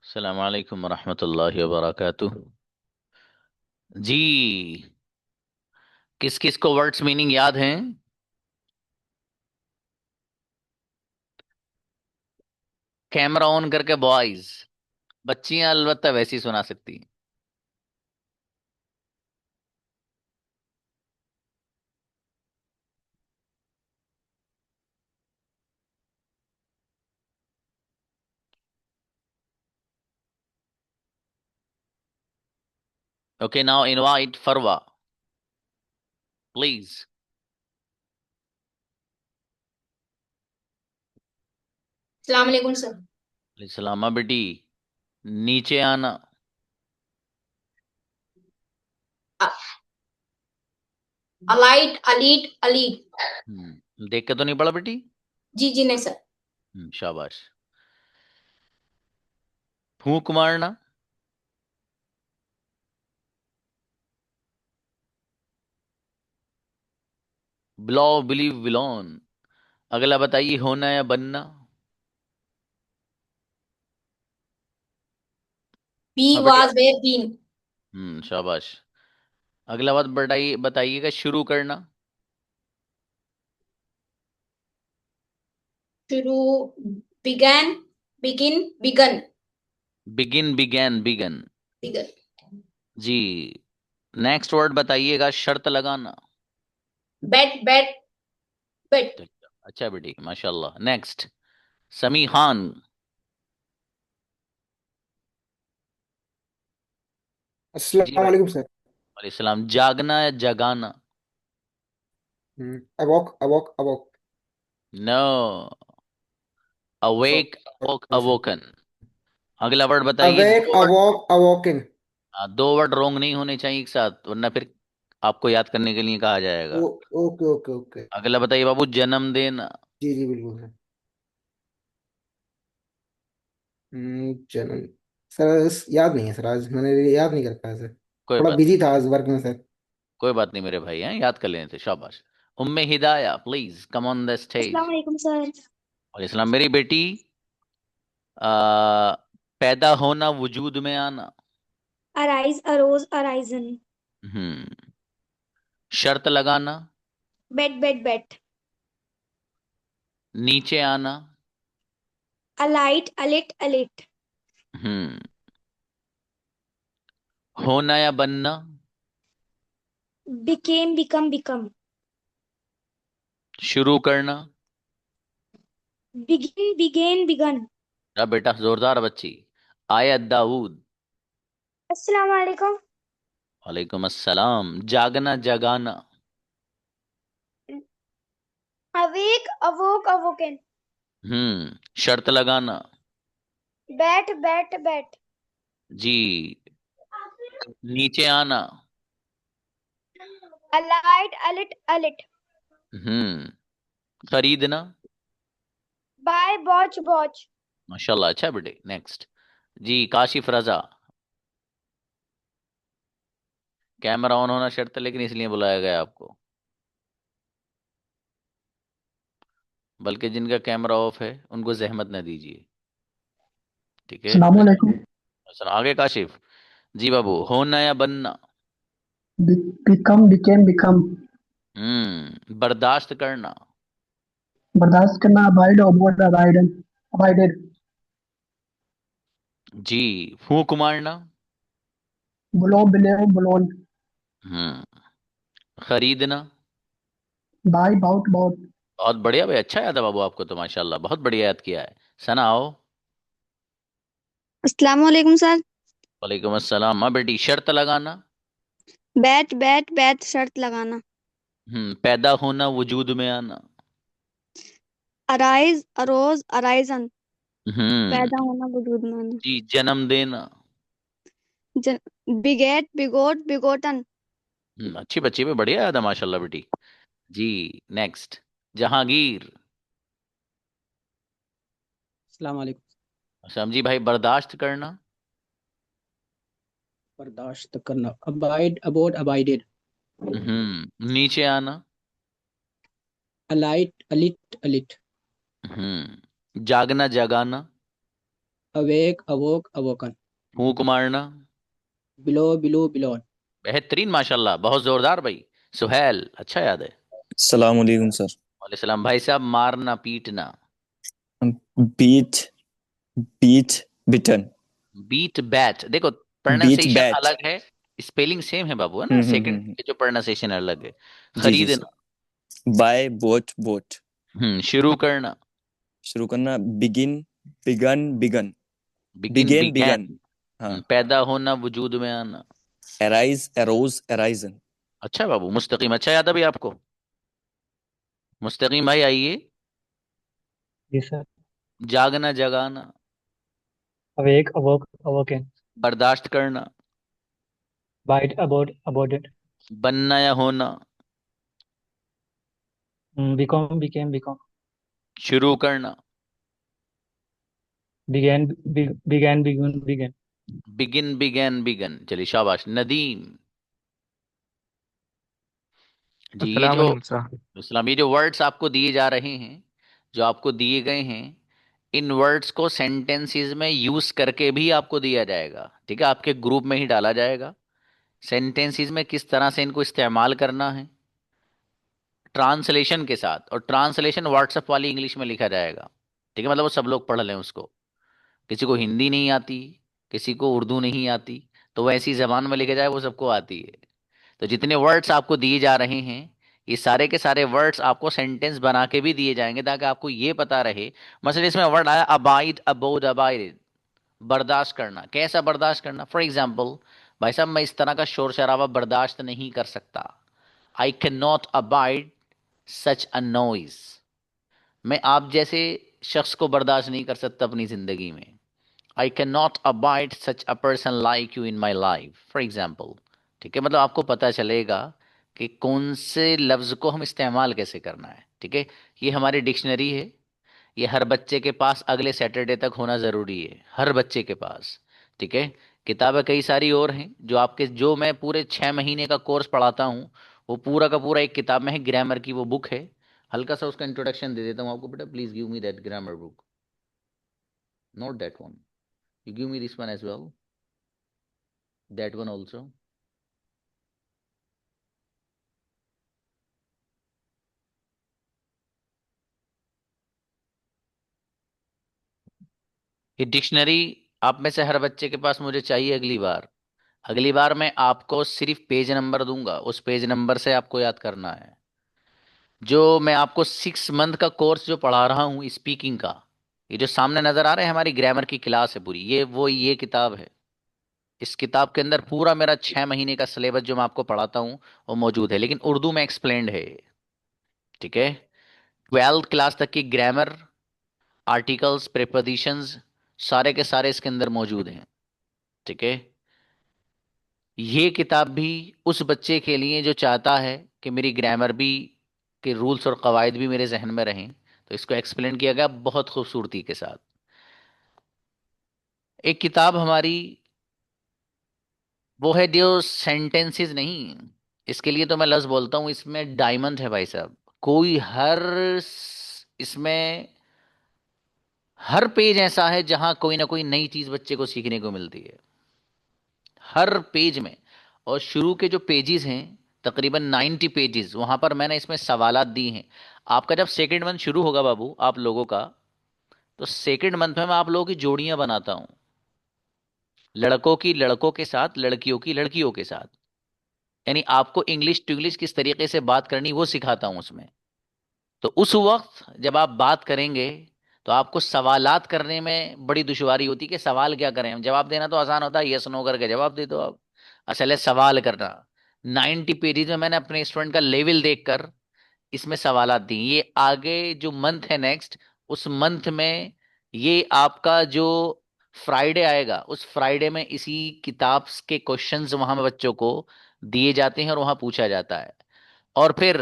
अस्सलाम वालेकुम रहमतुल्लाहि व बरकातुह। जी, किस किस को वर्ड्स मीनिंग याद हैं? कैमरा ऑन करके बॉयज। बच्चियां अलबत्ता वैसी सुना सकती हैं। Okay, now invite Farwa please. सलाम अलैकुम सर। सलामा बेटी, नीचे आना। Alight alit alit. देख के तो नहीं पड़ा बेटी? जी जी नहीं सर। शाबाश। फूंक मारना। Blow blew blown. अगला बताइए, होना या बनना। बी हाँ बेटी। Was were been. शाबाश। अगला बात बताइए, बताइएगा शुरू करना। शुरू begun begin begun begin began begun. Begun. जी। नेक्स्ट वर्ड बताइएगा, शर्त लगाना। बेट बेट बेट। अच्छा बेटी, माशाल्लाह। नेक्स्ट, समी खान। जी अस्सलाम बेटा। वालेकुम सर। वालेकुम सलाम। जागना या जगाना। Awoke awoke awoke. नो। Awake, sorry sir. अवोकन। अगला वर्ड बताइए, अवेक दो वर्ड। अवॉक अवॉकिंग। हाँ, दो वर्ड रोंग नहीं होने चाहिए एक साथ, वरना फिर आपको याद करने के लिए कहा जाएगा। Okay okay okay. अगला बताइए बाबू, जन्म देना। जी जी बिल्कुल सर। जन्म। सर याद नहीं है सर, आज मैंने याद नहीं कर पाया सर। कोई थोड़ा बात नहीं, बिजी था आज वर्क में सर। कोई बात नहीं मेरे भाई, हैं याद कर लेने थे, शाबाश। उम्मे Hidaya please come on the अस्सलाम स्टेज। वालेकुम सर। और इस्लाम मेरी बेटी, आ, पैदा होना, वजूद में आना। Arise arose arisen. हम्म। शर्त लगाना। Bet bet bet. नीचे आना। Alight alit alit. हम्म। होना या बनना। Became become become. शुरू करना। Begin began begun. अब बेटा जोरदार बच्ची। आयत दाऊद। अस्सलाम वालेकुम। वालेकुम अस्सलाम। जागना, जगाना। Awake awoke awoken. शर्त लगाना। Bet bet bet. जी। नीचे आना। Alight alit alit. हम्म। खरीदना। Buy bought bought. माशाल्लाह, अच्छा बेटे। नेक्स्ट, जी काशिफ रजा। कैमरा ऑन होना शर्त है, लेकिन इसलिए बुलाया गया आपको। बल्कि जिनका कैमरा ऑफ है उनको जहमत न दीजिए, ठीक है। अस्सलाम वालेकुम। अच्छा, आगे काशिफ। जी बाबू, होना या बनना। Become became become. बर्दाश्त करना। बर्दाश्त करना, अबाइड अबोड अबाइडन अबाइडेड। जी। फूंक मारना। Blow blew blown. हम्म। खरीदना। Buy bought bought. बहुत बढ़िया भाई, अच्छा याद है बाबू आपको तो, माशाल्लाह बहुत बढ़िया याद किया है। सना आओ। अस्सलाम वालेकुम सर। वालेकुम अस्सलाम। माँ बेटी, शर्त लगाना। बैट बैट बैट शर्त लगाना। पैदा होना, वजूद में आना। Arise arose arisen. हम्म। पैदा होना वजूद में आना। जी, जन्म देना। बिगेट बिगोट बिगोटन। अच्छी बच्ची पे बढ़िया याद है माशाल्लाह बेटी। जी। नेक्स्ट, जहांगीर। अस्सलाम वालेकुम। समझी भाई, बर्दाश्त करना। बर्दाश्त करना, अबाइड अबोड अबाइडेड। नीचे आना। Alight alit alit. जागना, जगाना। awake, awoke, awoken. फूंक मारना। Below, below, below. बेहतरीन माशाल्लाह, बहुत जोरदार भाई। सुहेल, अच्छा याद है। सलाम अलैकुम सर। वालेकुम सलाम भाई साहब। मारना पीटना। बीच बीच बिटन। बीट बैट, देखो बीच प्रोनाउंसिएशन बैच। अलग है, स्पेलिंग सेम है बाबू, है ना। सेकंड हम्म। के जो प्रोनाउंसिएशन अलग है। जी जी सर। खरीदना। Buy bought bought. शुरू करना। शुरू करना begin begun begun. Begin began begun. Began. हाँ। पैदा होना, वजूद में आना। Arise arose arisen. अच्छा बाबू, मुस्तकीम अच्छा याद है भाई आपको। मुस्तकीम भाई आइए। जी सर। जागना, जगाना। Awake awoke awoken. बर्दाश्त करना। Abide abode abided. बनना या होना। Become became become. शुरू करना। Began began begun begun. Begin began begun, चलिए शाबाश। नदीम जी, ये अस्सलाम जो वालेकुम सर। इस्लाम, ये जो वर्ड्स आपको दिए जा रहे हैं, जो आपको दिए गए हैं, इन वर्ड्स को सेंटेंसेस में यूज करके भी आपको दिया जाएगा। ठीक है, आपके ग्रुप में ही डाला जाएगा। सेंटेंसेस में किस तरह से इनको इस्तेमाल करना है, ट्रांसलेशन के साथ। और ट्रांसलेशन व्हाट्सएप वाली इंग्लिश में लिखा जाएगा। ठीक है, मतलब वो सब लोग पढ़ लें उसको। किसी को हिंदी नहीं आती, किसी को उर्दू नहीं आती, तो वो ऐसी जबान में लिखा जाए, वो सबको आती है। तो जितने वर्ड्स आपको दिए जा रहे हैं, ये सारे के सारे वर्ड्स आपको सेंटेंस बना के भी दिए जाएंगे, ताकि आपको ये पता रहे। मसलन इसमें वर्ड आया अबाइड, अबोड, अबाइड, बर्दाश्त करना। कैसा बर्दाश्त करना? फॉर एग्जाम्पल, भाई साहब मैं इस तरह का शोर शराबा बर्दाश्त नहीं कर सकता। I can not abide such a noise. मैं आप जैसे शख्स को बर्दाश्त नहीं कर सकता अपनी जिंदगी में। I can not abide such a person like you in my life, for example. ठीक है, मतलब आपको पता चलेगा कि कौन से लफ्ज़ को हम इस्तेमाल कैसे करना है। ठीक है, ये हमारी डिक्शनरी है। ये हर बच्चे के पास अगले सैटरडे तक होना ज़रूरी है, हर बच्चे के पास। ठीक है, किताबें कई सारी और हैं जो आपके, जो मैं पूरे 6 महीने का कोर्स पढ़ाता हूँ, वो पूरा का पूरा एक किताब में है। ग्रामर की वो बुक है। हल्का सा उसका इंट्रोडक्शन दे देता हूँ आपको। बेटा please give me that grammar book, not that one, you give me this one as well, that one also. ये डिक्शनरी आप में से हर बच्चे के पास मुझे चाहिए। अगली बार मैं आपको सिर्फ पेज नंबर दूंगा, उस पेज नंबर से आपको याद करना है। जो मैं आपको 6 मंथ का कोर्स जो पढ़ा रहा हूँ स्पीकिंग का, ये जो सामने नजर आ रहा है, हमारी ग्रामर की क्लास है पूरी, ये किताब है। इस किताब के अंदर पूरा मेरा 6 महीने का सिलेबस जो मैं आपको पढ़ाता हूँ वो मौजूद है, लेकिन उर्दू में एक्सप्लेन्ड है। ठीक है, 12th क्लास तक की ग्रामर, आर्टिकल्स, प्रेपोजिशंस, सारे के सारे इसके अंदर मौजूद हैं। ठीक है, ये किताब भी उस बच्चे के लिए जो चाहता है कि मेरी ग्रामर भी के रूल्स और कवायद भी मेरे जहन में रहें, तो इसको एक्सप्लेन किया गया बहुत खूबसूरती के साथ। एक किताब हमारी वो है जो सेंटेंसेस नहीं, इसके लिए तो मैं लफ्ज बोलता हूँ, इसमें डायमंड है भाई साहब। कोई इसमें हर पेज ऐसा है जहां कोई ना कोई नई चीज बच्चे को सीखने को मिलती है, हर पेज में। और शुरू के जो पेजेस हैं, तकरीबन 90 पेजेस, वहां पर मैंने इसमें सवालात दी हैं। आपका जब सेकंड मंथ शुरू होगा बाबू आप लोगों का, तो सेकंड मंथ में मैं आप लोगों की जोड़ियां बनाता हूं, लड़कों की लड़कों के साथ, लड़कियों की लड़कियों के साथ। यानी आपको इंग्लिश टू इंग्लिश किस तरीके से बात करनी वो सिखाता हूं उसमें। तो उस वक्त जब आप बात करेंगे, तो आपको सवालात करने में बड़ी दुश्वारी होती है कि सवाल क्या करें। हम जवाब देना तो आसान होता है, यस नो करके जवाब दे दो आप। असल है सवाल करना। 90 पेजेस में मैंने अपने स्टूडेंट का लेवल देखकर इसमें सवालात दी। ये आगे जो मंथ है नेक्स्ट, उस मंथ में ये आपका जो फ्राइडे आएगा, उस फ्राइडे में इसी किताब के क्वेश्चंस वहां पे बच्चों को दिए जाते हैं और वहां पूछा जाता है। और फिर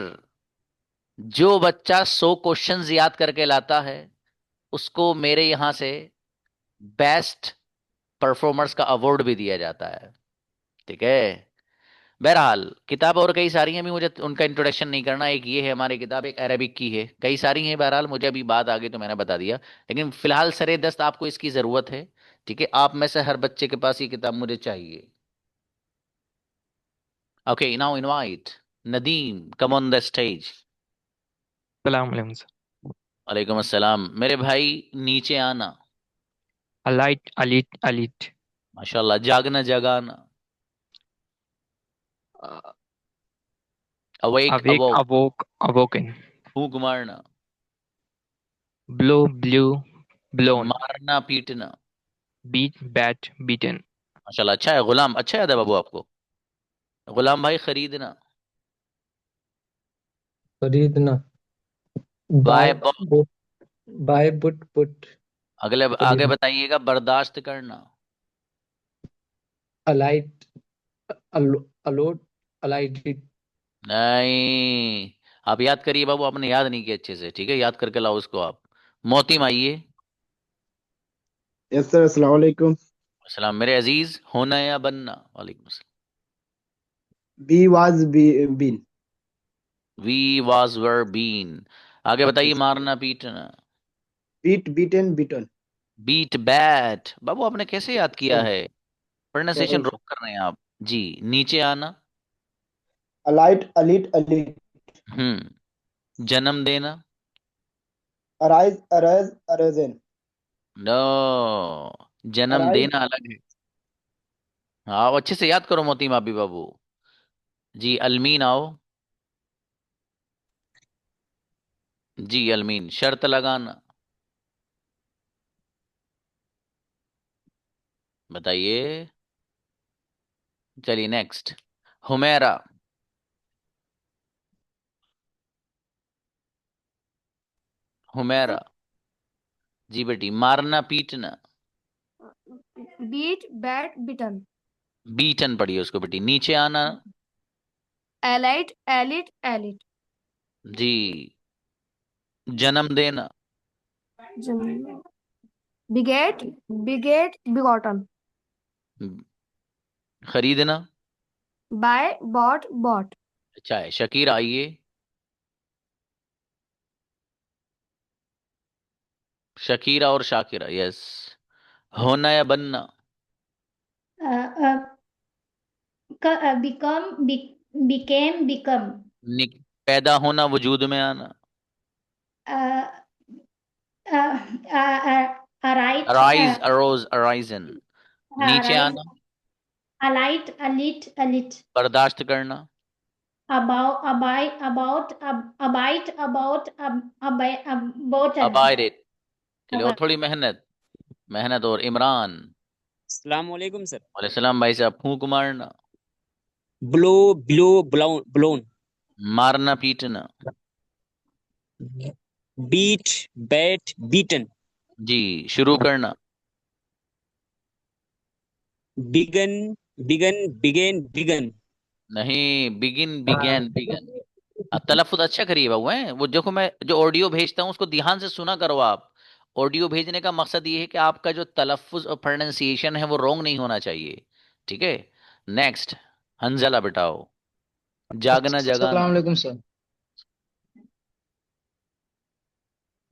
जो बच्चा 100 क्वेश्चंस याद करके लाता है, उसको मेरे यहां से बेस्ट परफॉर्मर्स का अवार्ड भी दिया जाता है। ठीक है, बहरहाल किताब और कई सारी हैं, अभी मुझे उनका इंट्रोडक्शन नहीं करना। एक ये है हमारी किताब, एक अरबिक की है, कई सारी हैं। बहरहाल मुझे अभी बात आ गई तो मैंने बता दिया, लेकिन फिलहाल सरे दस्त आपको इसकी ज़रूरत है। ठीक है, आप में से हर बच्चे के पास ये किताब मुझे चाहिए। Okay, now invite Nadeem, come on the stage. सलाम अलैकुम सर। वालेकुम अस्सलाम। मेरे भाई नीचे आना। Alight alit alit. माशाल्लाह। जागना जगाना। Awake awake awoke. Awoke awoken. फूंक मारना। Blow blew blown. मारना पीटना। Beat bat beaten. माशाल्लाह, अच्छा है गुलाम, अच्छा याद है बाबू आपको। गुलाम भाई खरीदना। खरीदना। Buy buy bought. Bought. Buy bought put. अगले आगे खरीदना। बताइएगा। बर्दाश्त करना। Alight alit alighted. नहीं, आप याद करिए बाबू, आपने याद नहीं किया अच्छे से। ठीक है, याद करके लाओ उसको आप। मोतिम आइए। यस सर, अस्सलाम वालेकुम। अस्सलाम मेरे अजीज। होना या बनना। वालेकुम अस्सलाम। Be was been. Be was were been. आगे बताइए। यस। मारना पीटना। Beat beaten beaten. Beat bet. बाबू आपने कैसे याद किया सर, है? प्रोनाउंसिएशन सॉरी रोक सर। कर रहे हैं आप। जी। नीचे आना। Alight alit alit. जन्म देना। Arise arise arisen. नो, जन्म अराइज। देना अलग है। हाँ, अच्छे से याद करो मोती माबी बाबू। जी अलमीन आओ। जी अलमीन। शर्त लगाना। बताइए। चलिए नेक्स्ट। हुमेरा। हुमेरा। जी बेटी। मारना पीटना। beat bat bitten, बीटन पढ़िए उसको बेटी। नीचे आना। allied elite elite, जी। जन्म देना। beget beget begotten, खरीदना। buy bought bought, अच्छा है। शकीर आइए। शकीरा और शाकिरा, यस। होना या बनना। become became become, पैदा होना, वजूद में आना। uh, right arise arose arisen. नीचे rise, आना। alight elite elite, बर्दाश्त करना। abide about abide. चलिए, और थोड़ी मेहनत। मेहनत। और इमरान। अस्सलाम वालेकुम सर। वालेकुम भाई साहब। फूंक मारना। Blow blow blown blown. मारना पीटना। Beat bat beaten. जी। शुरू करना। Begun begun began begun. नहीं, बिगिन बिगैन बिगन। आप तलफ़ुज़ अच्छा करिए बाबू। हैं वो देखो, मैं जो ऑडियो भेजता हूँ उसको ध्यान से सुना करो आप। ऑडियो भेजने का मकसद ये है कि आपका जो तलफ़ुज़ और प्रोनाउंसिएशन है वो रॉन्ग नहीं होना चाहिए। ठीक है। नेक्स्ट। हंजला बिटाओ। जागना अस्सलाम जगाना। वालेकुम सर।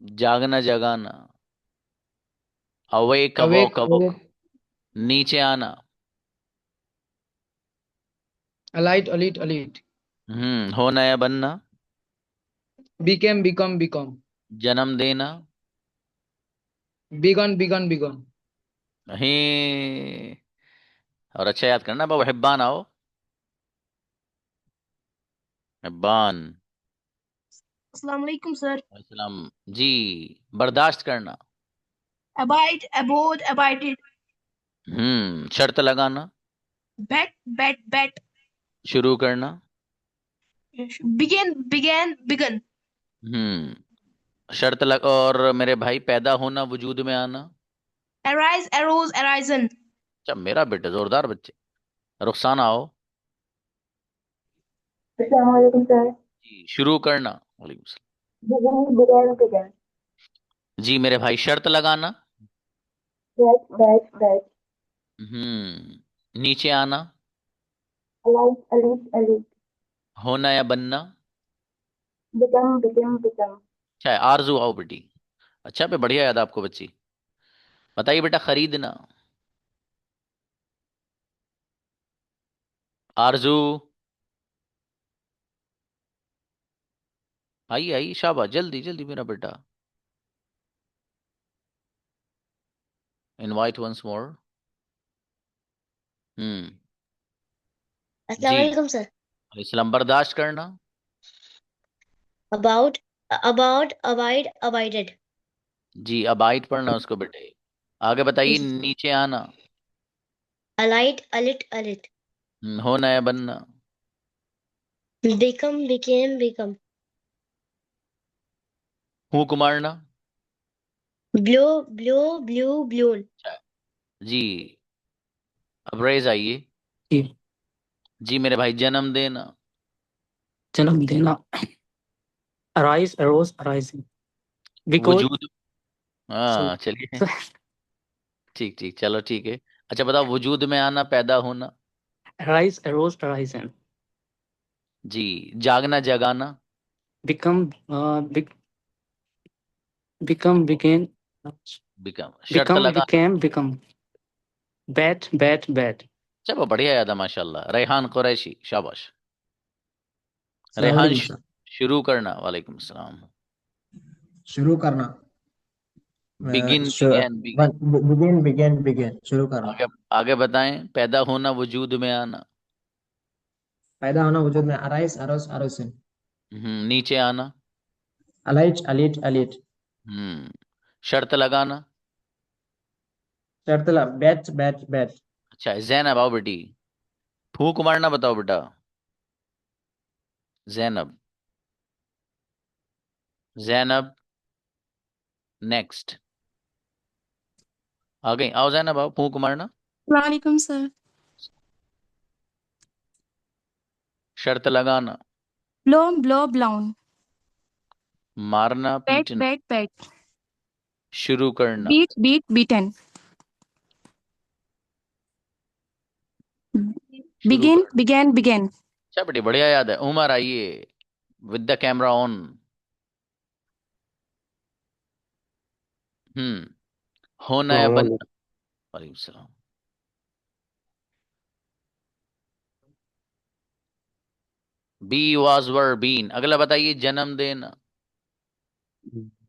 जागना जगाना। Awake awake awoke awoke. Awake. नीचे आना। Alight alit alit. होना या बनना। became become जन्म देना। begun begun। नहीं। और अच्छा याद करना बाबू। हिब्बान आओ। हिब्बान। अस्सलाम वालेकुम सर, अस्सलाम। जी। बर्दाश्त करना। abided, शर्त लगाना। bet, शुरू करना। began, शर्त लग। और मेरे भाई पैदा होना, वजूद में आना। arise, arose, arisen, अच्छा मेरा बेटा, जोरदार बच्चे। रुखसाना आओ। अस्सलाम वालेकुम सर, जी। शुरू करना। वालेकुम सलाम। began, जी मेरे भाई। शर्त लगाना। bet, हम्म नीचे आना। Alight, elite, elite. होना या बनना? Become, became, become. अच्छा है, आरजू आओ बेटी। अच्छा पे बढ़िया याद आपको बच्ची। बताइए बेटा, खरीदना। आरजू आइए आइए, शाबाश, जल्दी जल्दी मेरा बेटा। Invite once more. हम्म। अस्सलाम जी, वालेकुम सर। इस्लाम बर्दाश्त करना। About, about, abide, abided. जी, अबाइट पढ़ना उसको बेटे। आगे बताइए, नीचे आना। Alight, alit, alit. होना या बनना? Become, became, become. फूंक मारना। Blow, blow, blew, blown. अच्छा है। जी, अब रेज आइए। जी, जी मेरे भाई, जन्म देना। जन्म देना। arise, arose, arising. Because वजूद। हाँ चलिए, so, ठीक ठीक, चलो ठीक है। अच्छा बताओ, वजूद में आना, पैदा होना। arise, arose, arising. जी, जागना, जगाना। Become, become, begin, बिकम, शर्त become, लगा। became, become. Bad, bad, bad. चलो बढ़िया याद है माशाल्लाह। रेहान कुरैशी, शाबाश। अस्सलाम रेहान वालेकुम सर। शुरू करना। वालेकुम सलाम। शुरू करना। Begin, began, begin. Begin begin begin शुरू करना। आगे आगे बताएं, पैदा होना, वजूद में आना। पैदा होना वजूद में, अराइज अरोस अरोसिन। नीचे आना। अलाइच अलीट अलीट। हम्म। शर्त लगाना। शर्तला बैच बैच बैच। अच्छा, जैनब आओ बेटी। फूंक मारना बताओ बेटा। जैनब, जैनब। नेक्स्ट। आ गई, आओ जैनब आओ, फूंक मारना। वालेकुम सर। शर्त लगाना। Blow, blow, blown. मारना, Bet, पीटना। bet, bet. शुरू करना। Beat, beat, beaten. शुरू Begin, करना। began, began. अच्छा बेटी, बढ़िया याद है। उमर आइए, with the camera on. Hmm. होना या बनना? वालेकुम सलाम। Be was were been. अगला बताइए, जन्म देना।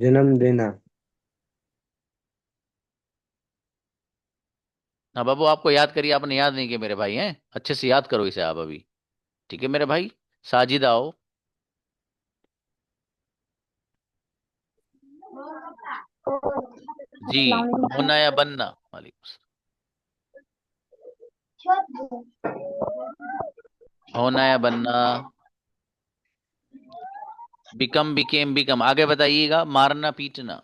जन्म देना। हाँ बाबू, आपको याद करिए, आपने याद नहीं किया मेरे भाई हैं, अच्छे से याद करो इसे आप अभी। ठीक है मेरे भाई। साजिद आओ। जी, होना या बनना? वालेकुम सलाम। होना या बनना? Become, became, become. आगे बताइएगा, मारना, पीटना।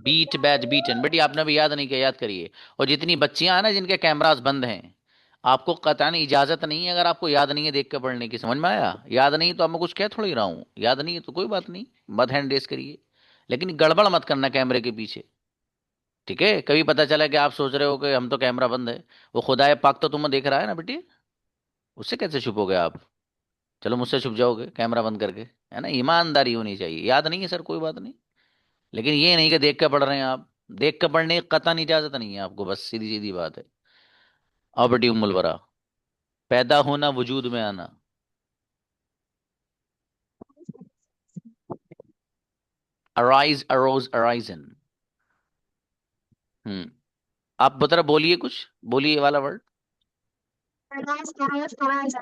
Beat, bat, beaten. बेटी आपने भी याद नहीं किया, याद करिए। और जितनी बच्चियां हैं ना जिनके कैमरास बंद हैं, आपको कतई इजाजत नहीं है, अगर आपको याद नहीं है देख के पढ़ने की। समझ में आया? याद नहीं है तो अब मैं कुछ कह थोड़ी रहा हूँ, याद नहीं है तो कोई बात नहीं, मत हैंड रेस करिए, लेकिन गड़बड़ मत करना कैमरे के पीछे। ठीक है? कभी पता चला कि आप सोच रहे हो कि हम तो कैमरा बंद है, वो खुदाए पाक तो तुम्हें देख रहा है ना बेटी, उससे कैसे छुपोगे आप? चलो मुझसे छुप जाओगे कैमरा बंद करके, है ना? ईमानदारी होनी चाहिए। याद नहीं है सर, कोई बात नहीं, लेकिन ये नहीं कि देख के पढ़ रहे हैं आप। देख के पढ़ने की कतई इजाजत नहीं है आपको, बस सीधी सीधी बात है। आओ बेटी उम्मुल बरा। पैदा होना, वजूद में आना। Arise, arose, arisen. हम्म। आप बता बोलिए, कुछ बोलिए ये वाला वर्ड। Arise, arise, arise.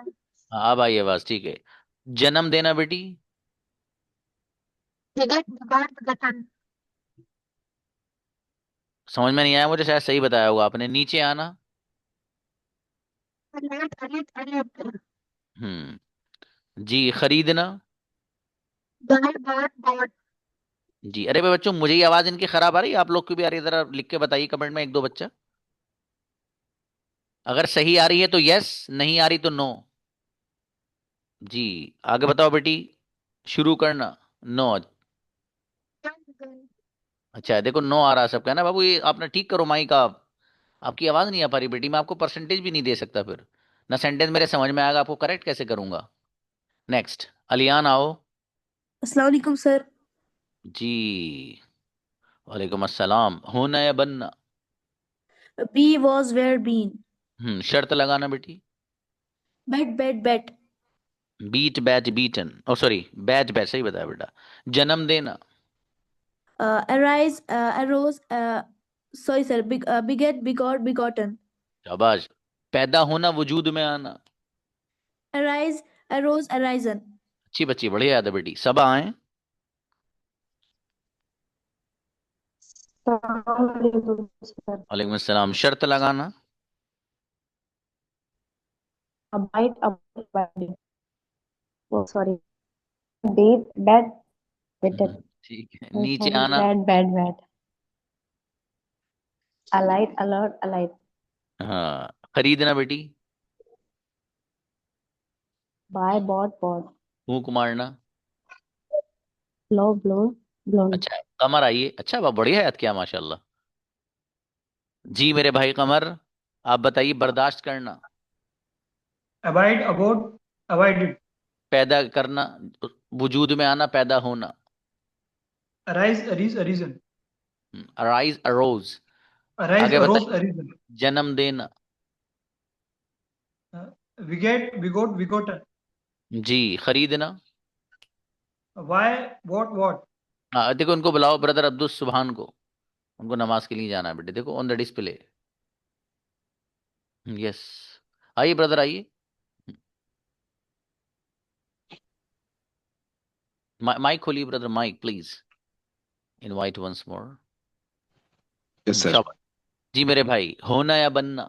हाँ अब आई आवाज, ठीक है। जन्म देना बेटी। Beget, begot, begotten. समझ में नहीं आया मुझे, शायद सही बताया होगा आपने। नीचे आना। Alert, alert, alert. जी, खरीदना। Buy, bought, bought. जी, अरे भाई बच्चों, मुझे ही आवाज इनकी खराब आ रही है, आप लोग की भी आ रही है? जरा लिख के बताइए कमेंट में, एक दो बच्चा। अगर सही आ रही है तो यस, नहीं आ रही तो नो। जी, आगे बताओ बेटी। शुरू करना। नो। अच्छा है, देखो नो आ रहा है सबका, है ना बाबू? ये आपने ठीक करो माइक आप। आपकी आवाज नहीं आ पा रही बेटी, मैं आपको परसेंटेज भी नहीं दे सकता, फिर ना सेंटेंस मेरे समझ में आएगा, आपको करेक्ट कैसे करूंगा। नेक्स्ट अलियान आओ। अस्सलाम वालेकुम सर। जी वालेकुम अस्सलाम। होना या बनना? Be was were been. शर्त लगाना बेटी। Bet bet bet. Beat bat beaten, oh sorry bet bet, सही बताया बेटा। जन्म देना। Arise arose sorry sir beget begot begotten. शाबाश। पैदा होना, वजूद में आना। Arise arose arisen. अच्छी बच्ची, बढ़िया याद है बेटी। सब आए। वालेकुम अस्सलाम। शर्त लगाना। Abide, abide. Oh, sorry. Bad, bad, better. ठीक है। Oh, नीचे sorry. आना। Bad, bad, bad. Allied, alert, allied. हाँ। खरीदना बेटी। Buy, bought, bought. फूंक मारना। Blow, blow, blown. अच्छा है। कमर आइए। अच्छा वाह, बढ़िया याद किया माशाल्लाह। जी मेरे भाई कमर, आप बताइए बर्दाश्त करना। Abide, abode, abided. पैदा करना, वजूद में आना, पैदा होना। Arise, arise, arisen. Arise arose. Arise, आगे arose, बताइए। arisen. जन्म देना। Beget, begot, begotten. जी। खरीदना। Why, what? हाँ देखो, उनको बुलाओ ब्रदर अब्दुल सुभान को, उनको नमाज के लिए जाना है बेटे। देखो ऑन द डिस्प्ले। यस, आइए ब्रदर आइए। माइक खोलिए brother, mic please. Invite once more. Yes sir. शाबाश। जी मेरे भाई, होना या बनना?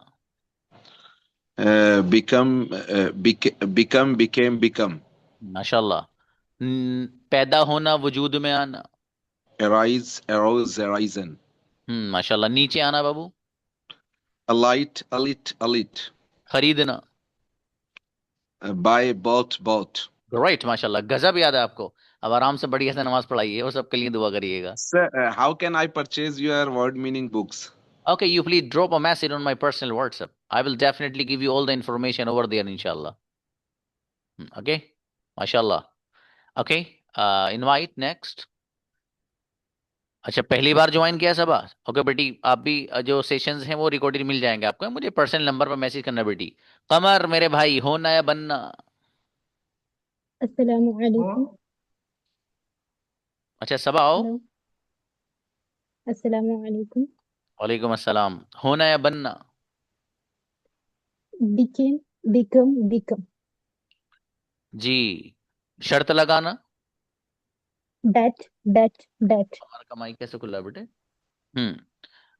become became माशाल्लाह। पैदा होना, वजूद में आना। arise arose arisen माशाल्लाह। नीचे आना बाबू। alight alit खरीदना। buy bought राइट माशाल्लाह, गजब याद है आपको। अब आराम से बढ़िया से नमाज पढ़ाइए और सबके लिए दुआ करिएगा। sir. How can I purchase your word meaning books? Okay, you please drop a message on my personal WhatsApp. I will definitely give you all the information over there, inshallah. Okay, mashallah. Okay, invite next. अच्छा, पहली बार join किया सब? Okay बेटी, आप भी जो sessions हैं वो रिकॉर्डेड मिल जाएंगे आपको। मुझे पर्सनल नंबर पर मैसेज करना बेटी। कमर मेरे भाई, होना या बनना? अस्सलामु अलैकुम। अच्छा सब आओ। हेलो, अस्सलामु अलैकुम। वालेकुम अस्सलाम। होना या बनना? became, become. जी। शर्त लगाना। that. हमारा कमाई कैसे खुला है बेटे?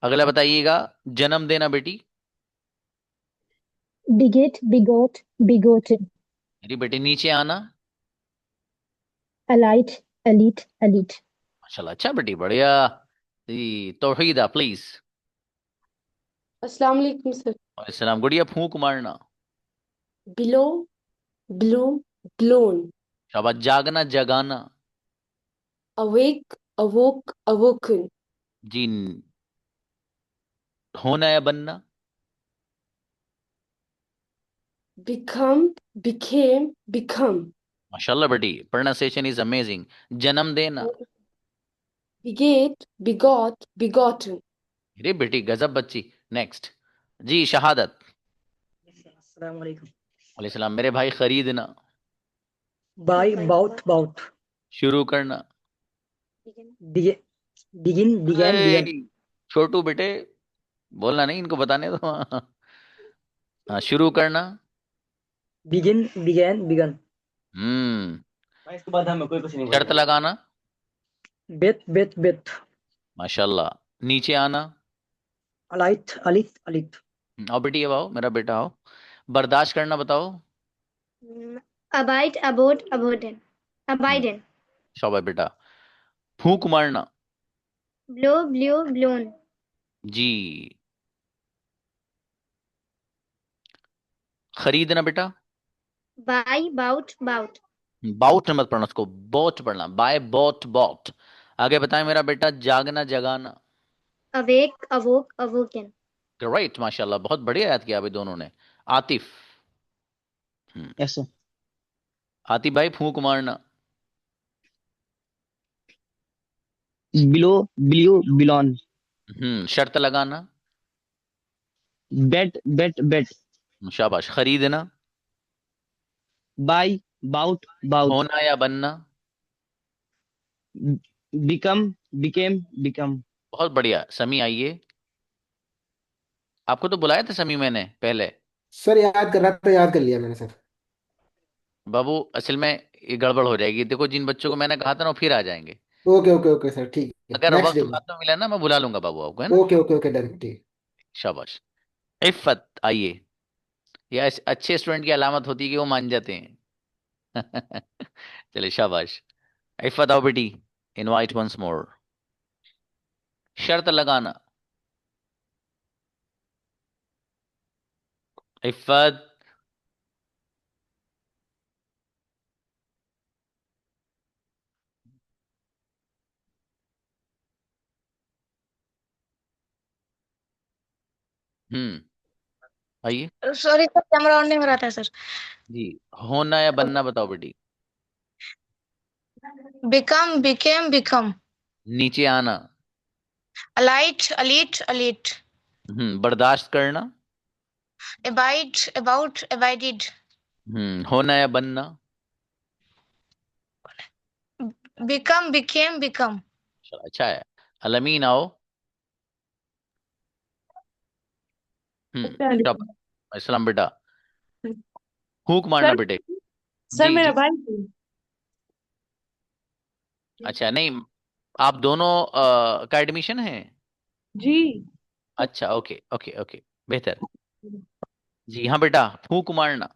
अगला बताइएगा। जन्म देना बेटी। beget, begotten. मेरी बेटी। नीचे आना। allied, elite. माशाल्लाह, अच्छा बेटी, बढ़िया। जी तौहीदा प्लीज। अस्सलाम वालेकुम सर। अस्सलाम। गुड़िया, फूंक मारना। Below, blew, blown. शाबाश। जागना, जगाना। Awake, awoke, awoken. जी। होना या बनना? Become, became, become. माशाल्लाह बेटी, प्रोनाउंसिएशन इज अमेजिंग। जन्म देना। Beget, begot, begotten. अरे बेटी गजब बच्ची। नेक्स्ट। जी शहादत। अस्सलाम वालेकुम। वालेकुम सलाम। मेरे भाई, खरीदना। Buy, bought. शुरू करना। Begin, began. ए, छोटू बेटे, बोलना नहीं, इनको बताने दो। हाँ, शुरू करना। Begin, began. इसके बाद हमें कोई कुछ नहीं। शर्त लगाना। Bet. माशाल्लाह। नीचे आना। Alight. आओ बेटी, अब आओ, मेरा बेटा आओ। बर्दाश्त करना बताओ। abide, abiden. शाबाश बेटा। फूंक मारना। blow, blew, blown. जी। खरीदना बेटा। buy, bought. बाउट मत पढ़ना, उसको बॉट पढ़ना। Buy bought. आगे बताएं मेरा बेटा। जागना, जगाना। awake, awoke, awoken. ग्रेट, माशाल्लाह, बहुत बढ़िया याद किया अभी दोनों ने। आतिफ। Yes sir. आतिफ भाई फूंक मारना। Blow blew blown. शर्त लगाना। Bet bet bet. शाबाश। खरीदना। Buy bought bought. होना या बनना। Become became become. बहुत बढ़िया। समी आइए। आपको तो बुलाया था समी मैंने पहले। सर याद कर रहा था, याद कर लिया मैंने सर। बाबू असल में ये गड़बड़ हो जाएगी, देखो जिन बच्चों को मैंने कहा था ना वो फिर आ जाएंगे। ओके ओके ओके सर, ठीक है, अगर नेक्स्ट वक्त डे में। बाद में मिला ना मैं बुला लूंगा बाबू आपको, है ना। ओके ओके ओके, डन, ठीक। शाबाश। इफ्फत आइए। ये अच्छे स्टूडेंट की अलामत होती है कि वो मान जाते हैं। चलिए शाबाश। इफ्फत आओ बेटी। Invite once more. शर्त लगाना। इफ्फत। हम्म आइए सॉरी सर, कैमरा ऑन नहीं हो रहा था सर। जी। होना या बनना बताओ बेटी। Become, became, become. नीचे आना। Alight, alit, alit. बर्दाश्त करना। Abide, abode, abided. होना या बनना। Become, became, become. चलो अच्छा है। अलमीन आओ। शाबाश। इस्लाम बेटा। हुक मारना सर बेटे। सर जी मेरा जी। भाई है। अच्छा नहीं, आप दोनों का एडमिशन है। जी। अच्छा ओके ओके ओके, बेहतर। जी हाँ बेटा, फूक मारना।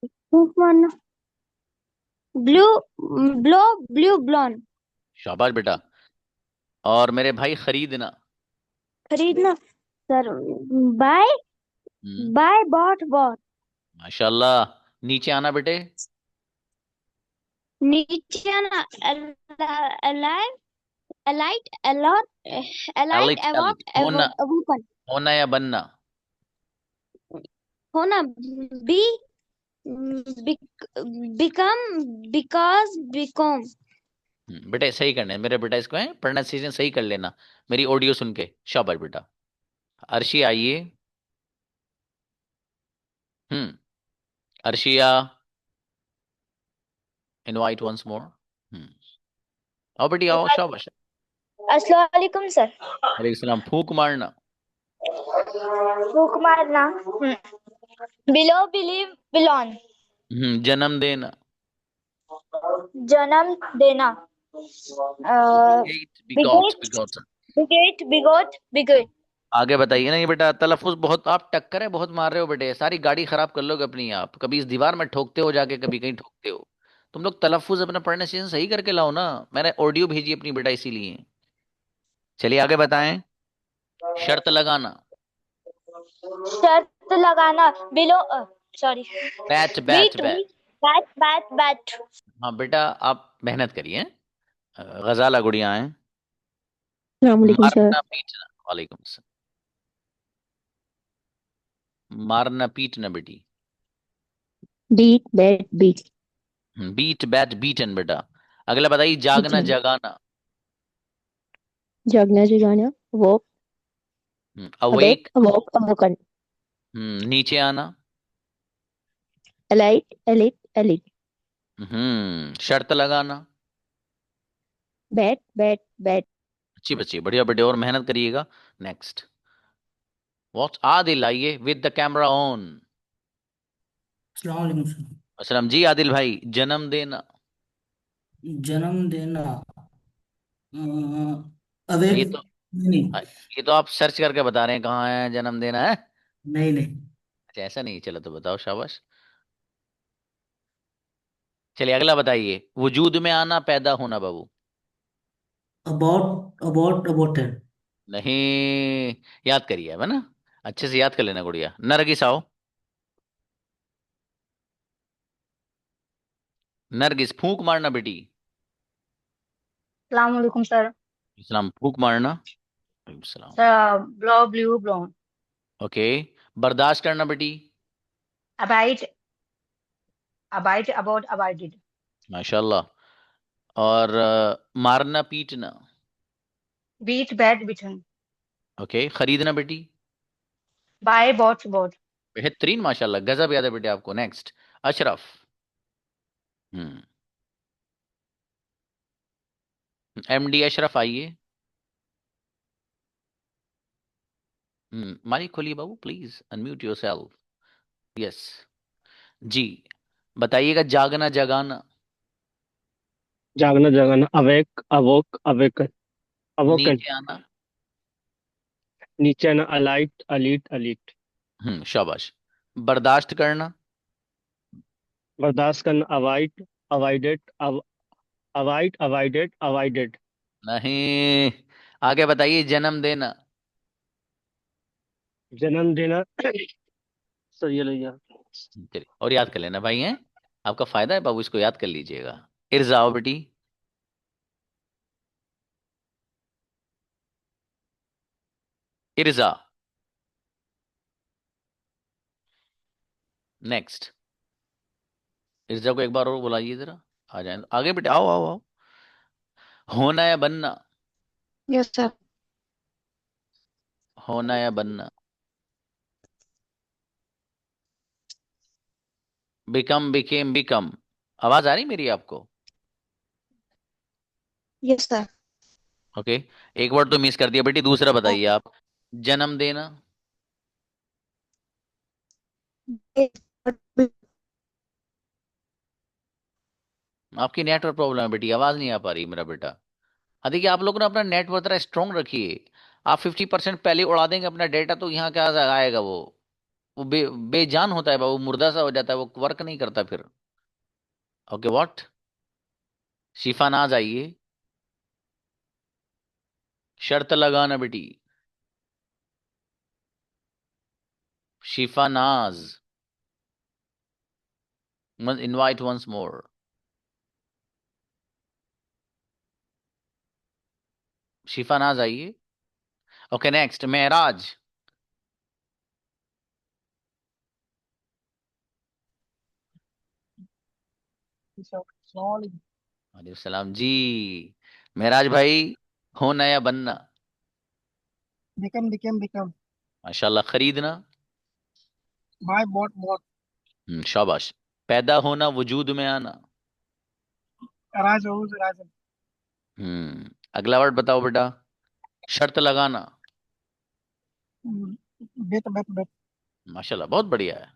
फूंक मारना। Blew, blow, blew blown. शाबाश बेटा। और मेरे भाई खरीदना। खरीदना sir. Buy, hmm buy bought bought. माशाल्लाह। नीचे आना बेटे। नीचे आना। Alive, alight, allot, alight, alit alit. अवॉट, होना। अवूपन। होना या बनना। होना। Be, become, because, become. बेटे सही करना है मेरे बेटा, इसको है प्रोनाउंसिएशन सही कर लेना मेरी ऑडियो सुन के। शाबाश बेटा। अर्शी आइए। हम्म अर्शिया। Invite once more. आओ बेटी आओ, शाबाश। अस्सलाम वालेकुम सर। वालेकुम सलाम। फूक मारना। फूक मारना। Below, believe, blown. जन्म देना। जन्म देना। Begot beget, begot. Beget, begot, beget. आगे बताइए ना, ये बेटा तलफ्फुज बहुत आप टक्कर है, बहुत मार रहे हो बेटे, सारी गाड़ी खराब कर लोगे अपनी आप, कभी इस दीवार में ठोकते हो जाके, कभी कहीं ठोकते हो। तुम लोग तलफ्फुज अपना प्रोनाउंसिएशन सही करके लाओ ना। मैंने ऑडियो भेजी अपनी बेटा इसीलिए। चलिए आगे बताएं। शर्त लगाना। शर्त लगाना। Below, sorry. Bet bet meet, bet. Bet, bet, bet. हाँ बेटा आप मेहनत करिए। गजाला गुड़िया हैं। अस्सलामुअलैकुम सर। मारना पीटना। वालेकुम सलाम। मारना पीटना बेटी। Beat, beat, beat. Beat bat beaten बेटा। अगला बताइए। जागना जगाना। जगना, जगाना। Woke, awake. Awake, awoke, awoken. नीचे आना। Alight, alit, alit. शर्त लगाना। Bet, bet, bet. अच्छी बच्ची, बढ़िया बेटे, और मेहनत करिएगा। नेक्स्ट। व्हाट आदिल आइए विद द कैमरा ऑन। अस्सलाम वालेकुम सर। असलम जी। आदिल भाई जन्म देना। जन्म देना। ये अवेक। तो नहीं ये तो आप सर्च करके बता रहे हैं कहाँ है जन्म देना है। नहीं नहीं। अच्छा ऐसा नहीं, चलो तो बताओ, शाबाश। चलिए अगला बताइए। वजूद में आना, पैदा होना बाबू। About about अबाउटेड। नहीं, याद करिए है ना, अच्छे से याद कर लेना गुड़िया। नरगिस आओ। नरगिस फूंक मारना बेटी। अस्सलामुअलैकुम सर। इस्लाम फूंक मारना। सलाम। Blow blew blown. ओके, बर्दाश्त करना बेटी। अबाइट अबाइट अबाउट अबाइटेड। माशाल्लाह। और मारना पीटना। बीट बैट बिटन। ओके, खरीदना बेटी। Buy bought bought. बेहतरीन, माशाल्लाह, गजब याद है बेटे आपको। Next, Ashraf. Hmm, MD Ashraf आइए। माइक खोलिए बाबू, प्लीज अनम्यूट योरसेल्फ। यस जी, बताइएगा। जागना जगाना। जागना जगाना, awake, awoke, awaken, awoken. नीचे आना। नीचे आना, alight, alert, alert. शाबाश। बर्दाश्त करना। बर्दाश्त करना, avoid, avoided, avoid, avoided, avoided. नहीं, आगे बताइए। जन्म देना। जन्म देना, सही है भैया। चलिए, और याद कर लेना भाई, हैं आपका फायदा है बाबू, इसको याद कर लीजिएगा। इर्जाओ बेटी। इर्जा। नेक्स्ट, इर्जा को एक बार और बुलाइए जरा। आ जाए आगे बेटे, आओ आओ आओ। होना या बनना। Yes sir. होना या बनना। Become, became, become. आवाज आ रही मेरी आपको? Yes sir. ओके, एक वर्ड तो मिस कर दिया बेटी, दूसरा बताइए आप। जन्म देना। आपकी नेटवर्क प्रॉब्लम है बेटी, आवाज नहीं आ पा रही मेरा बेटा। हाँ, देखिए आप लोग ना अपना नेटवर्क जरा स्ट्रॉन्ग रखिए। आप 50% पहले उड़ा देंगे अपना डेटा, तो यहाँ क्या आएगा? वो बेजान होता है बाबू, मुर्दा सा हो जाता है, वो वर्क नहीं करता फिर। Okay, what? शिफा नाज आइए। शर्त लगाना बेटी। शिफा नाज, इनवाइट वंस मोर। शिफा नाज आइए। ओके, नेक्स्ट, महराज। वालेकुम सलाम जी। महराज भाई, होना या बनना। become माशाल्लाह। खरीदना। buy bought शाबाश। पैदा होना, वजूद में आना। arise arose arisen अगला वर्ड बताओ बेटा। शर्त लगाना। bet माशाल्लाह, बहुत बढ़िया है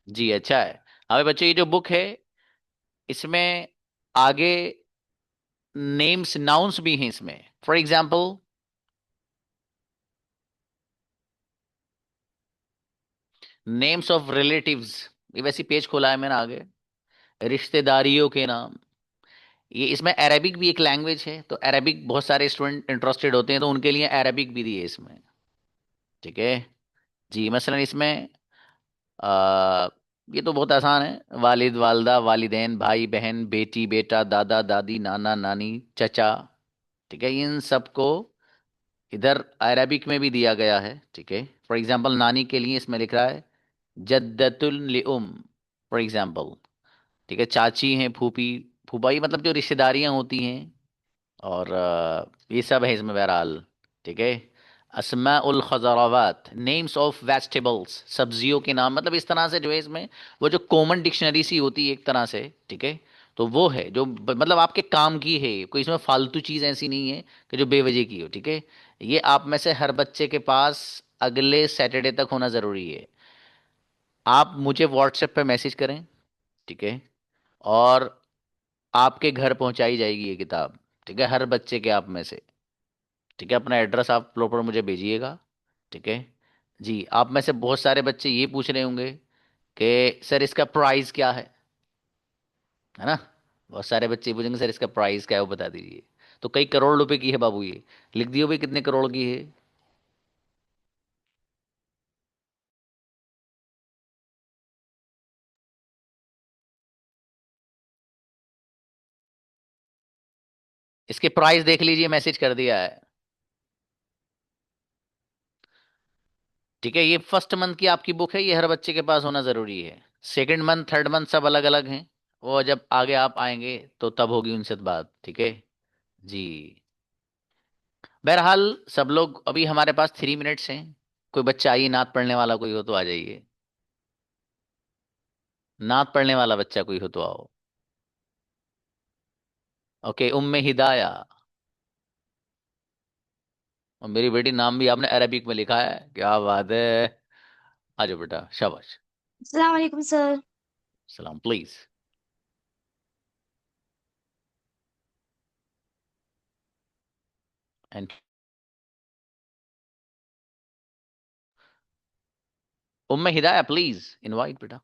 जी, अच्छा है। अबे बच्चे, ये जो बुक है, इसमें आगे नेम्स, नाउन्स भी हैं इसमें। For example, names of relatives. ये वैसी पेज खोला है मैंने आगे। रिश्तेदारियों के नाम। ये इसमें अरेबिक भी एक लैंग्वेज है, तो अरेबिक बहुत सारे स्टूडेंट इंटरेस्टेड होते हैं, तो उनके लिए अरेबिक भी दी है इसमें। ठीक है जी। मसलन इसमें आ, ये तो बहुत आसान है। वालिद, वालदा, वालिदैन, भाई बहन, बेटी बेटा, दादा दादी, नाना नानी, चचा। ठीक है, इन सबको इधर अरबिक में भी दिया गया है। ठीक है, फॉर एग्जांपल नानी के लिए इसमें लिख रहा है जद्दतुल लिउम, फॉर एग्जांपल। ठीक है, चाची हैं, फूफी, फूफाई, मतलब जो रिश्तेदारियां होती हैं। और ये सब है इसमें बहरहाल। ठीक है, अस्माउल खज़रावात, नेम्स ऑफ वेजिटेबल्स, सब्जियों के नाम, मतलब इस तरह से जो है इसमें वो जो कॉमन डिक्शनरी सी होती है एक तरह से। ठीक है, तो वो है जो मतलब आपके काम की है, कोई इसमें फालतू चीज़ ऐसी नहीं है कि जो बेवजह की हो। ठीक है, ये आप में से हर बच्चे के पास अगले सैटरडे तक होना ज़रूरी है। आप मुझे व्हाट्सएप पे मैसेज करें। ठीक है, और आपके घर पहुंचाई जाएगी ये किताब। ठीक है, हर बच्चे के आप में से। ठीक है, अपना एड्रेस आप प्रॉपर मुझे भेजिएगा। ठीक है जी। आप में से बहुत सारे बच्चे ये पूछ रहे होंगे कि सर इसका प्राइस क्या है ना? बहुत सारे बच्चे पूछेंगे सर इसका प्राइस क्या है, वो बता दीजिए। तो कई करोड़ रुपए की है बाबू ये। लिख दियो भाई, कितने करोड़ की है? इसके प्राइस देख लीजिए, मैसेज कर दिया है। ठीक है, ये फर्स्ट मंथ की आपकी बुक है, ये हर बच्चे के पास होना जरूरी है। सेकंड मंथ, थर्ड मंथ सब अलग अलग हैं, वो जब आगे आप आएंगे तो तब होगी उनसे बात। ठीक है जी। बहरहाल सब लोग, अभी हमारे पास 3 मिनट्स हैं। कोई बच्चा आइए, नात पढ़ने वाला कोई हो तो आ जाइए। नात पढ़ने वाला बच्चा कोई हो तो आओ। ओके, उम्मे हिदाया। और मेरी बेटी, नाम भी आपने अरबिक में लिखा है, क्या बात है। आ जाओ बेटा, शाबाश। अस्सलाम वालेकुम सर। सलाम please. And Umme Hidaya please invite बेटा।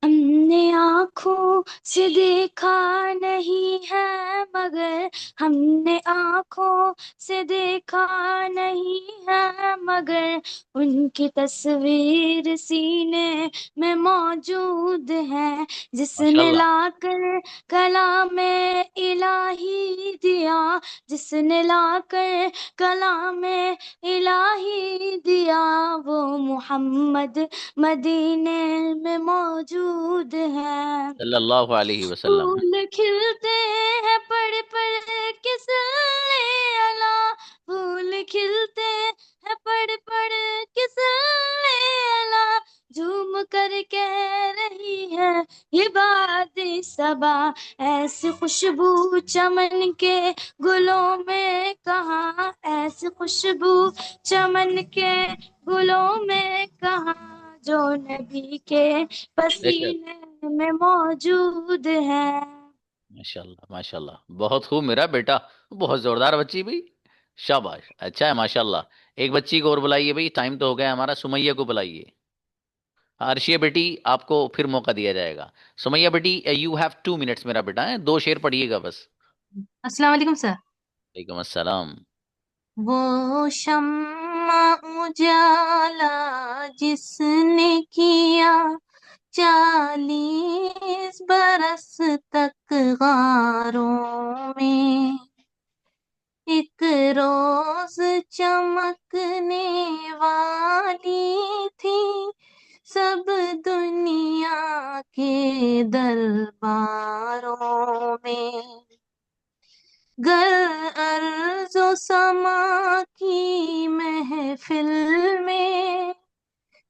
हमने आँखों से देखा नहीं है मगर, हमने आँखों से देखा नहीं है मगर, उनकी तस्वीर सीने में मौजूद है। जिसने माशाल्लाह। लाकर कलाम इलाही दिया, जिसने लाकर कलाम इलाही दिया, वो मुहम्मद मदीने में मौजूद है। सल्लल्लाहु अलैहि वसल्लम। फूल खिलते हैं पड़ पड़ के सल्ले अला, फूल खिलते हैं पड़ पड़ के सल्ले अला, झूम कर कह रही है ये बात सबा, ऐसी खुशबू चमन के गुलों में कहाँ, ऐसी खुशबू चमन के गुलों में कहाँ, जो नबी के बेशक। पसीने में मौजूद है। माशाल्लाह माशाल्लाह, बहुत खूब मेरा बेटा, बहुत जोरदार बच्ची भाई, शाबाश, अच्छा है माशाल्लाह। एक बच्ची को और बुलाइए भाई, टाइम तो हो गया हमारा। सुमैया को बुलाइए। अर्शिया बेटी, आपको फिर मौका दिया जाएगा। सुमैया बेटी, यू हैव 2 मिनट्स मेरा बेटा, है 2 शेर पढ़िएगा बस। अस्सलाम वालेकुम सर। वालेकुम अस्सलाम। वो शम्मा उजाला जिसने किया 40 बरस तक गारों में, एक रोज चमकने वाली थी सब दुनिया के दरबारों में। गर अर्ज़ो समा की महफिल में,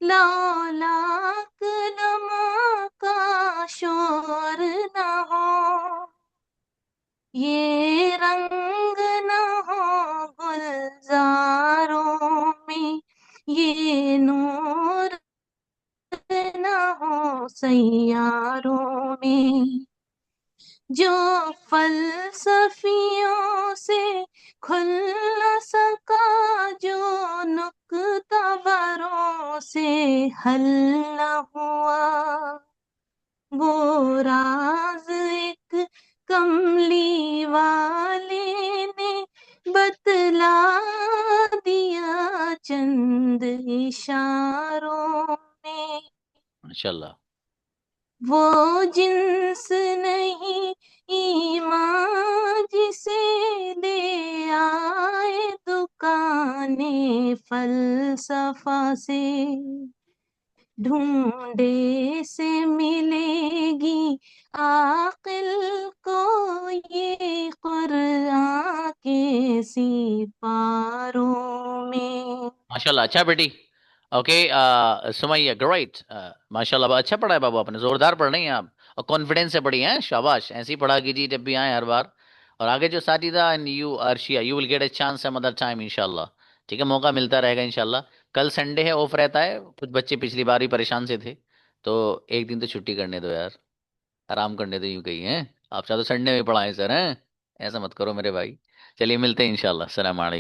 लौलाक लमा का शोर न हो, ये रंग न हो गुलजारों में, ये नूर न हो सैयारों में, जो फलसफियों से खुल न सका, जो नुक्तावरों से हल न हुआ, वो राज एक कमली वाले ने बतला दिया चंद इशारों में। माशाल्लाह। वो जिन्स नहीं ईमान जिसे दे आए दुकाने फलसफा से, ढूंढे से मिलेगी आकिल को ये कुरान के सिपारों में। माशाल्लाह, अच्छा बेटी। ओके, सुमैया ग्रेट, माशाल्लाह, अच्छा पढ़ा है बाबू आपने, जोरदार पढ़ रही हैं आप, और कॉन्फिडेंस से पढ़ी हैं, शाबाश। ऐसे ही पढ़ा कीजिए जब भी आए हर बार। और आगे जो साथीदा, and you Arshiya, you will get a chance some other time इंशाल्लाह। ठीक है, मौका मिलता रहेगा इंशाल्लाह। कल संडे है, ऑफ रहता है, कुछ बच्चे पिछली बार ही परेशान से थे, तो एक दिन तो छुट्टी करने दो यार, आराम करने दो, यूं कही हैं। आप चाहे तो संडे में पढ़ाएं सर, हैं, ऐसा मत करो मेरे भाई। चलिए मिलते हैं इंशाल्लाह। सलाम अलैकुम।